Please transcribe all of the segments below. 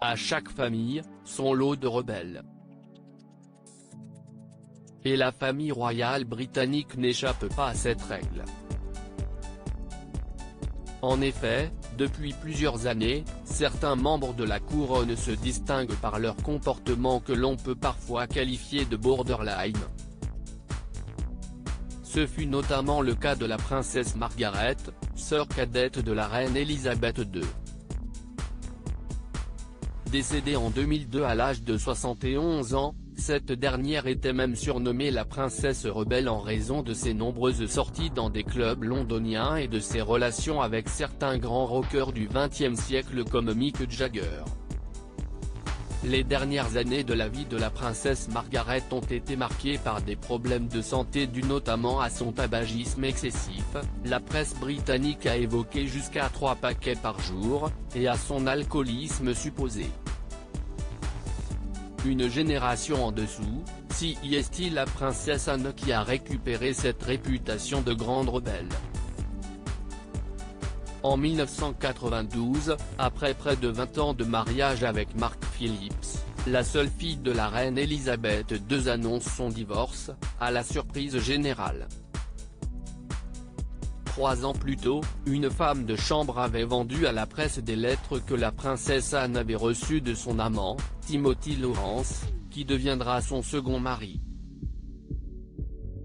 À chaque famille, son lot de rebelles. Et la famille royale britannique n'échappe pas à cette règle. En effet, depuis plusieurs années, certains membres de la couronne se distinguent par leur comportement que l'on peut parfois qualifier de borderline. Ce fut notamment le cas de la princesse Margaret, sœur cadette de la reine Elisabeth II. Décédée en 2002 à l'âge de 71 ans, cette dernière était même surnommée la princesse rebelle en raison de ses nombreuses sorties dans des clubs londoniens et de ses relations avec certains grands rockers du XXe siècle comme Mick Jagger. Les dernières années de la vie de la princesse Margaret ont été marquées par des problèmes de santé dus notamment à son tabagisme excessif, la presse britannique a évoqué jusqu'à 3 paquets par jour, et à son alcoolisme supposé. Une génération en dessous, si est la princesse Anne qui a récupéré cette réputation de grande rebelle. En 1992, après près de 20 ans de mariage avec Mark Phillips, la seule fille de la reine Elisabeth II annonce son divorce, à la surprise générale. 3 ans plus tôt, une femme de chambre avait vendu à la presse des lettres que la princesse Anne avait reçues de son amant, Timothy Lawrence, qui deviendra son second mari.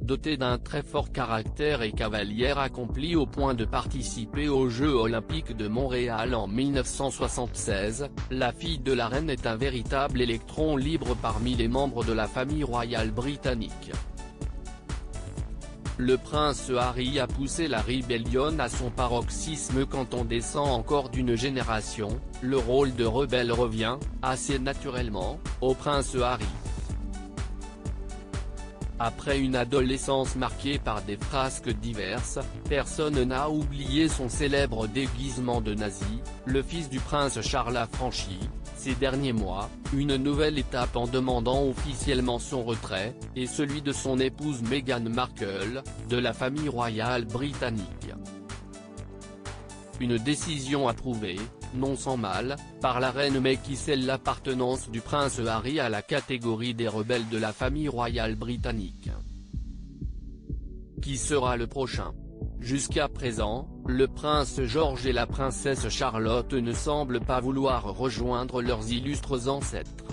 Dotée d'un très fort caractère et cavalière accomplie au point de participer aux Jeux Olympiques de Montréal en 1976, la fille de la reine est un véritable électron libre parmi les membres de la famille royale britannique. Le prince Harry a poussé la rébellion à son paroxysme quand on descend encore d'une génération, le rôle de rebelle revient, assez naturellement, au prince Harry. Après une adolescence marquée par des frasques diverses, personne n'a oublié son célèbre déguisement de nazi, le fils du prince Charles a franchi, ces derniers mois, une nouvelle étape en demandant officiellement son retrait, et celui de son épouse Meghan Markle, de la famille royale britannique. Une décision approuvée, non sans mal, par la reine mais qui scelle l'appartenance du prince Harry à la catégorie des rebelles de la famille royale britannique. Qui sera le prochain ? Jusqu'à présent, le prince George et la princesse Charlotte ne semblent pas vouloir rejoindre leurs illustres ancêtres.